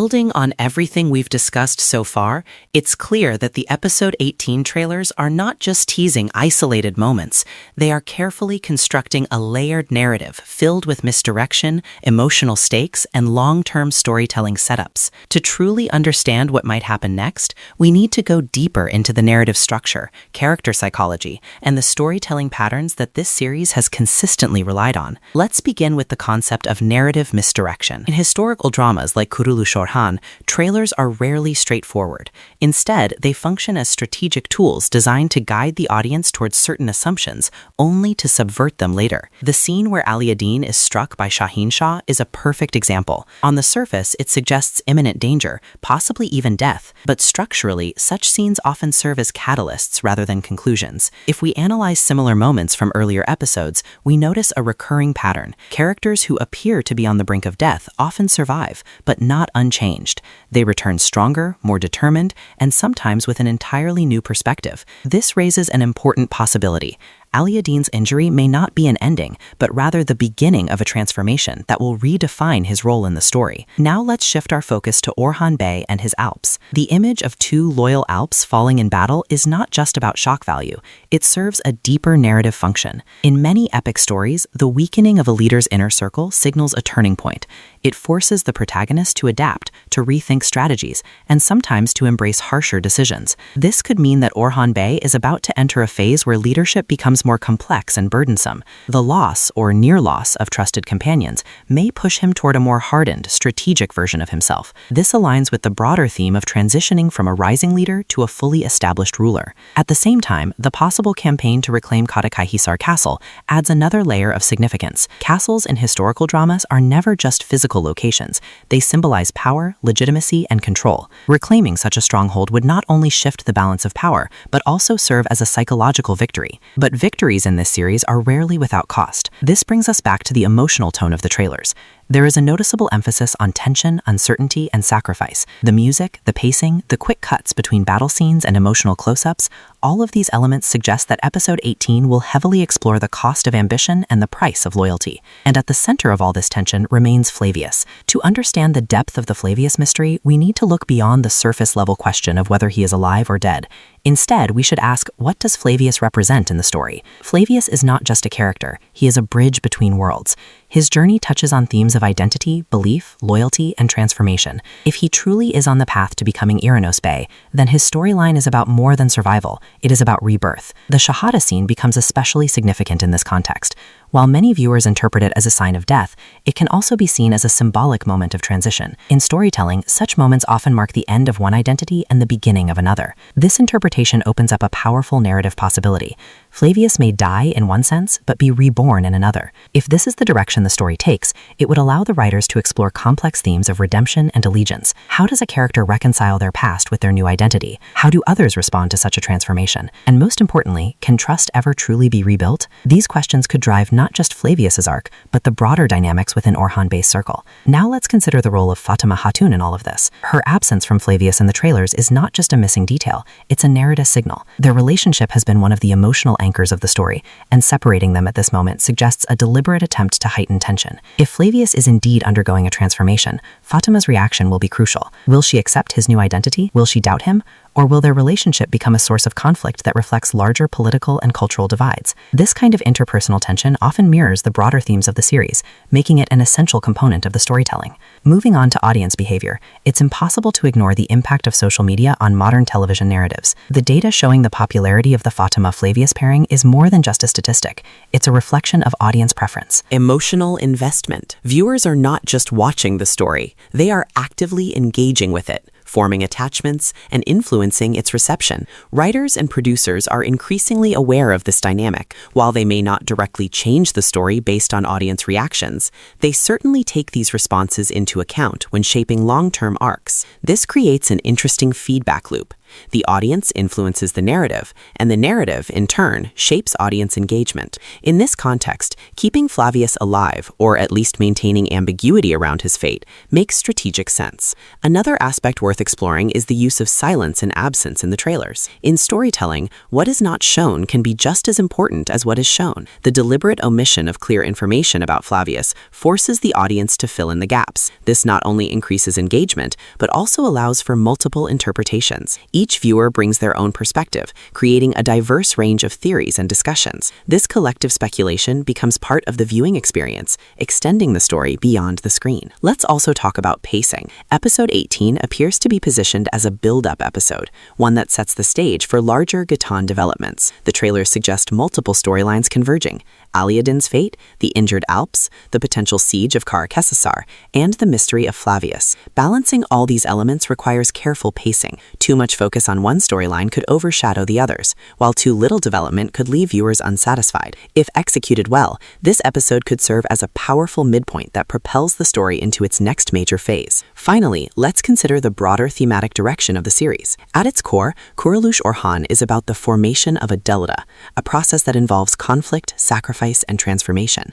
Building on everything we've discussed so far, it's clear that the episode 18 trailers are not just teasing isolated moments, they are carefully constructing a layered narrative filled with misdirection, emotional stakes, and long-term storytelling setups. To truly understand what might happen next, we need to go deeper into the narrative structure, character psychology, and the storytelling patterns that this series has consistently relied on. Let's begin with the concept of narrative misdirection. In historical dramas like Kuruluş Orhan, trailers are rarely straightforward. Instead, they function as strategic tools designed to guide the audience towards certain assumptions, only to subvert them later. The scene where Ali ad-Din is struck by Shahin Shah is a perfect example. On the surface, it suggests imminent danger, possibly even death, but structurally, such scenes often serve as catalysts rather than conclusions. If we analyze similar moments from earlier episodes, we notice a recurring pattern. Characters who appear to be on the brink of death often survive, but not unchanged. They return stronger, more determined, and sometimes with an entirely new perspective. This raises an important possibility. Ali ad-Din's injury may not be an ending, but rather the beginning of a transformation that will redefine his role in the story. Now let's shift our focus to Orhan Bey and his Alps. The image of two loyal Alps falling in battle is not just about shock value. It serves a deeper narrative function. In many epic stories, the weakening of a leader's inner circle signals a turning point. It forces the protagonist to adapt, to rethink strategies, and sometimes to embrace harsher decisions. This could mean that Orhan Bey is about to enter a phase where leadership becomes more complex and burdensome. The loss or near loss of trusted companions may push him toward a more hardened, strategic version of himself. This aligns with the broader theme of transitioning from a rising leader to a fully established ruler. At the same time, the possible campaign to reclaim Kayıp Castle adds another layer of significance. Castles in historical dramas are never just physical locations. They symbolize power, legitimacy, and control. Reclaiming such a stronghold would not only shift the balance of power, but also serve as a psychological victory. But victories in this series are rarely without cost. This brings us back to the emotional tone of the trailers. There is a noticeable emphasis on tension, uncertainty, and sacrifice. The music, the pacing, the quick cuts between battle scenes and emotional close-ups, all of these elements suggest that episode 18 will heavily explore the cost of ambition and the price of loyalty. And at the center of all this tension remains Flavius. To understand the depth of the Flavius mystery, we need to look beyond the surface-level question of whether he is alive or dead. Instead, we should ask, what does Flavius represent in the story? Flavius is not just a character, he is a bridge between worlds. His journey touches on themes of identity, belief, loyalty, and transformation. If he truly is on the path to becoming Iranos Bey, then his storyline is about more than survival, it is about rebirth. The Shahada scene becomes especially significant in this context. While many viewers interpret it as a sign of death, it can also be seen as a symbolic moment of transition. In storytelling, such moments often mark the end of one identity and the beginning of another. This interpretation opens up a powerful narrative possibility. Flavius may die in one sense, but be reborn in another. If this is the direction the story takes, it would allow the writers to explore complex themes of redemption and allegiance. How does a character reconcile their past with their new identity? How do others respond to such a transformation? And most importantly, can trust ever truly be rebuilt? These questions could drive not just Flavius's arc, but the broader dynamics within Orhan Bey's circle. Now let's consider the role of Fatima Hatun in all of this. Her absence from Flavius in the trailers is not just a missing detail, it's a narrative signal. Their relationship has been one of the emotional anchors of the story, and separating them at this moment suggests a deliberate attempt to heighten tension. If Flavius is indeed undergoing a transformation, Fatima's reaction will be crucial. Will she accept his new identity? Will she doubt him? Or will their relationship become a source of conflict that reflects larger political and cultural divides? This kind of interpersonal tension often mirrors the broader themes of the series, making it an essential component of the storytelling. Moving on to audience behavior, it's impossible to ignore the impact of social media on modern television narratives. The data showing the popularity of the Fatima-Flavius pairing is more than just a statistic. It's a reflection of audience preference. Emotional investment. Viewers are not just watching the story, they are actively engaging with it, forming attachments, and influencing its reception. Writers and producers are increasingly aware of this dynamic. While they may not directly change the story based on audience reactions, they certainly take these responses into account when shaping long-term arcs. This creates an interesting feedback loop. The audience influences the narrative, and the narrative, in turn, shapes audience engagement. In this context, keeping Flavius alive, or at least maintaining ambiguity around his fate, makes strategic sense. Another aspect worth exploring is the use of silence and absence in the trailers. In storytelling, what is not shown can be just as important as what is shown. The deliberate omission of clear information about Flavius forces the audience to fill in the gaps. This not only increases engagement, but also allows for multiple interpretations. Each viewer brings their own perspective, creating a diverse range of theories and discussions. This collective speculation becomes part of the viewing experience, extending the story beyond the screen. Let's also talk about pacing. Episode 18 appears to be positioned as a build-up episode, one that sets the stage for larger Gatan developments. The trailers suggest multiple storylines converging: Aliadin's fate, the injured Alps, the potential siege of Karakesisar, and the mystery of Flavius. Balancing all these elements requires careful pacing. Too much focus on one storyline could overshadow the others, while too little development could leave viewers unsatisfied. If executed well, this episode could serve as a powerful midpoint that propels the story into its next major phase. Finally, let's consider the broader thematic direction of the series. At its core, Kuruluş Orhan is about the formation of a delta, a process that involves conflict, sacrifice, and transformation.